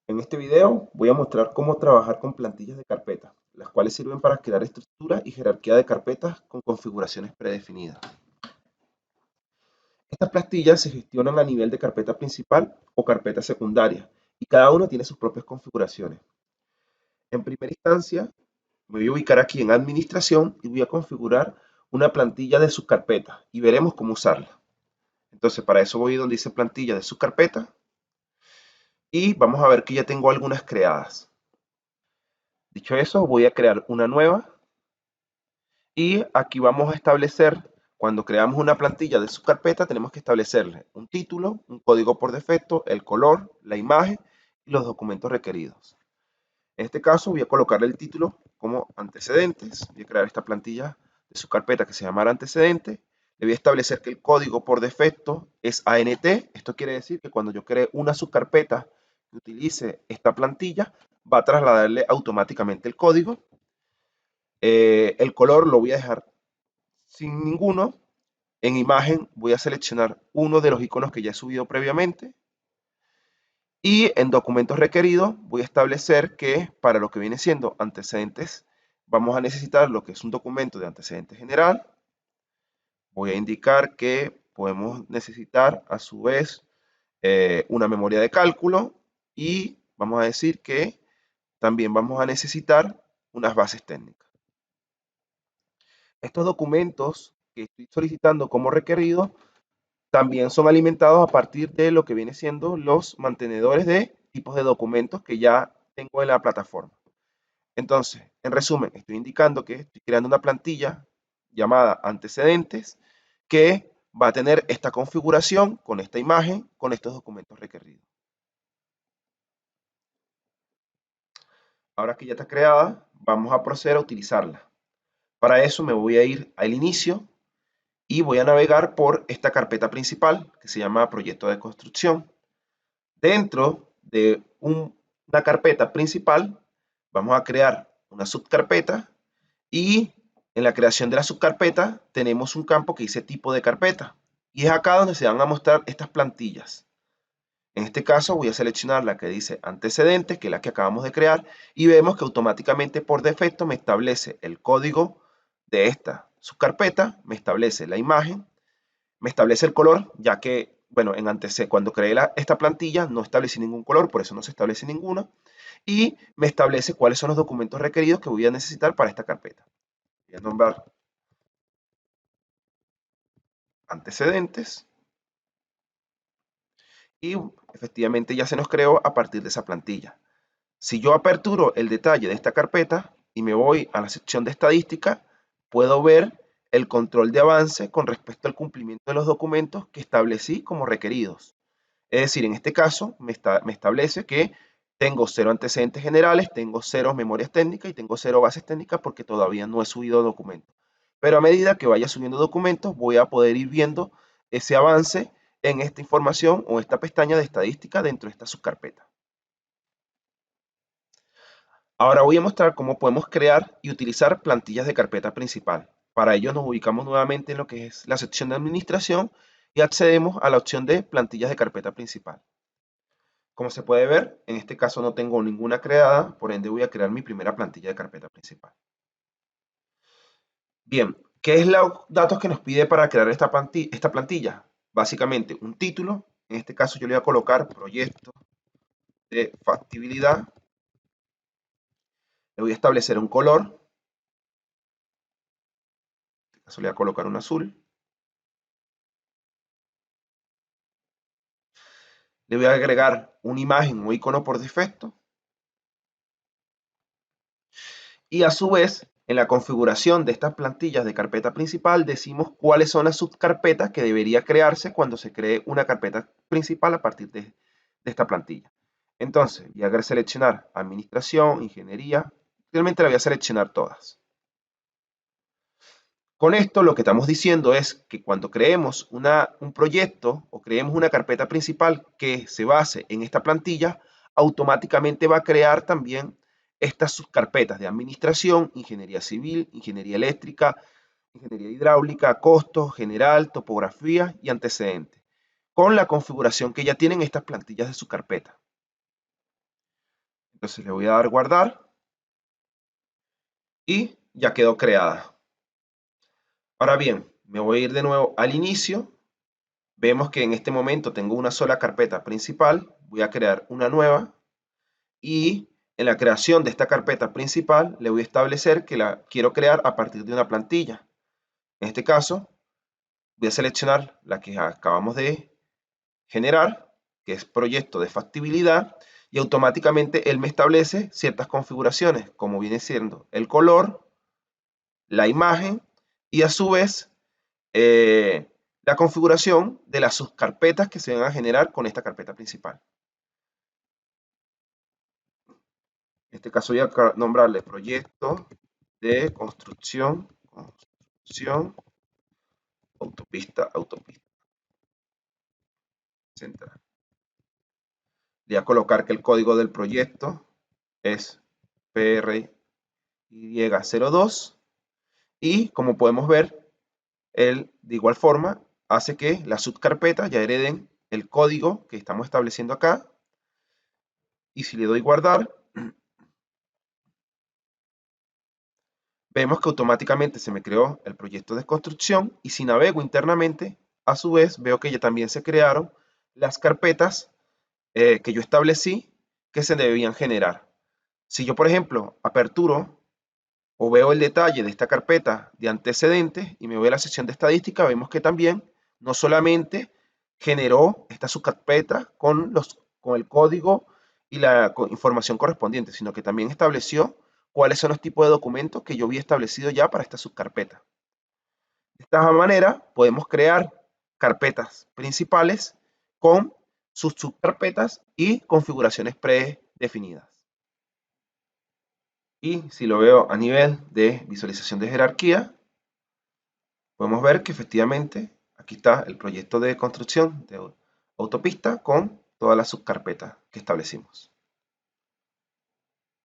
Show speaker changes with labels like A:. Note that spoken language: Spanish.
A: En este video voy a mostrar cómo trabajar con plantillas de carpetas, las cuales sirven para crear estructura y jerarquía de carpetas con configuraciones predefinidas. Estas plantillas se gestionan a nivel de carpeta principal o carpeta secundaria y cada uno tiene sus propias configuraciones. En primera instancia, me voy a ubicar aquí en Administración y voy a configurar una plantilla de subcarpeta y veremos cómo usarla. Entonces, para eso voy donde dice plantilla de subcarpeta y vamos a ver que ya tengo algunas creadas. Dicho eso, voy a crear una nueva. Y aquí vamos a establecer, cuando creamos una plantilla de subcarpeta, tenemos que establecerle un título, un código por defecto, el color, la imagen y los documentos requeridos. En este caso voy a colocarle el título como antecedentes. Voy a crear esta plantilla de subcarpeta que se llamará antecedentes. Le voy a establecer que el código por defecto es ANT. Esto quiere decir que cuando yo cree una subcarpeta que utilice esta plantilla, va a trasladarle automáticamente el código. El color lo voy a dejar sin ninguno. En imagen voy a seleccionar uno de los iconos que ya he subido previamente. Y en documentos requeridos voy a establecer que para lo que viene siendo antecedentes, vamos a necesitar lo que es un documento de antecedentes general. Voy a indicar que podemos necesitar a su vez una memoria de cálculo y vamos a decir que también vamos a necesitar unas bases técnicas. Estos documentos que estoy solicitando como requeridos también son alimentados a partir de lo que viene siendo los mantenedores de tipos de documentos que ya tengo en la plataforma. Entonces, en resumen, estoy indicando que estoy creando una plantilla llamada antecedentes que va a tener esta configuración con esta imagen, con estos documentos requeridos. Ahora que ya está creada, vamos a proceder a utilizarla. Para eso me voy a ir al inicio y voy a navegar por esta carpeta principal que se llama proyecto de construcción. Dentro de una carpeta principal vamos a crear una subcarpeta y en la creación de la subcarpeta tenemos un campo que dice tipo de carpeta y es acá donde se van a mostrar estas plantillas. En este caso voy a seleccionar la que dice antecedentes, que es la que acabamos de crear, y vemos que automáticamente por defecto me establece el código de esta subcarpeta, me establece la imagen, me establece el color, ya que, bueno, cuando creé esta plantilla no establecí ningún color, por eso no se establece ninguno, y me establece cuáles son los documentos requeridos que voy a necesitar para esta carpeta. Voy a nombrar antecedentes y efectivamente ya se nos creó a partir de esa plantilla. Si yo aperturo el detalle de esta carpeta y me voy a la sección de estadística, puedo ver el control de avance con respecto al cumplimiento de los documentos que establecí como requeridos. Es decir, en este caso me establece que tengo 0 antecedentes generales, tengo 0 memorias técnicas y tengo 0 bases técnicas porque todavía no he subido documentos. Pero a medida que vaya subiendo documentos voy a poder ir viendo ese avance en esta información o esta pestaña de estadística dentro de esta subcarpeta. Ahora voy a mostrar cómo podemos crear y utilizar plantillas de carpeta principal. Para ello nos ubicamos nuevamente en lo que es la sección de administración y accedemos a la opción de plantillas de carpeta principal. Como se puede ver, en este caso no tengo ninguna creada, por ende voy a crear mi primera plantilla de carpeta principal. Bien, ¿qué es los datos que nos pide para crear esta plantilla? Básicamente un título, en este caso yo le voy a colocar proyecto de factibilidad, le voy a establecer un color, en este caso le voy a colocar un azul, le voy a agregar una imagen o icono por defecto y a su vez en la configuración de estas plantillas de carpeta principal decimos cuáles son las subcarpetas que debería crearse cuando se cree una carpeta principal a partir de esta plantilla. Entonces voy a seleccionar administración, ingeniería, realmente la voy a seleccionar todas. Con esto lo que estamos diciendo es que cuando creemos un proyecto o creemos una carpeta principal que se base en esta plantilla, automáticamente va a crear también estas subcarpetas de administración, ingeniería civil, ingeniería eléctrica, ingeniería hidráulica, costos, general, topografía y antecedentes, con la configuración que ya tienen estas plantillas de su carpeta. Entonces le voy a dar guardar y ya quedó creada. Ahora bien, me voy a ir de nuevo al inicio. Vemos que en este momento tengo una sola carpeta principal. Voy a crear una nueva y en la creación de esta carpeta principal le voy a establecer que la quiero crear a partir de una plantilla. En este caso, voy a seleccionar la que acabamos de generar, que es proyecto de factibilidad, y automáticamente él me establece ciertas configuraciones, como viene siendo el color, la imagen y a su vez la configuración de las subcarpetas que se van a generar con esta carpeta principal. En este caso voy a nombrarle proyecto de construcción autopista central. Le voy a colocar que el código del proyecto es PRY02 y como podemos ver, él de igual forma hace que las subcarpetas ya hereden el código que estamos estableciendo acá. Y si le doy guardar, vemos que automáticamente se me creó el proyecto de construcción y si navego internamente, a su vez veo que ya también se crearon las carpetas que yo establecí que se debían generar. Si yo, por ejemplo, aperturo o veo el detalle de esta carpeta de antecedentes y me voy a la sección de estadística, vemos que también no solamente generó esta subcarpeta con el código y la información correspondiente, sino que también estableció cuáles son los tipos de documentos que yo había establecido ya para esta subcarpeta. De esta manera podemos crear carpetas principales con sus subcarpetas y configuraciones predefinidas. Y si lo veo a nivel de visualización de jerarquía, podemos ver que efectivamente aquí está el proyecto de construcción de autopista con todas las subcarpetas que establecimos.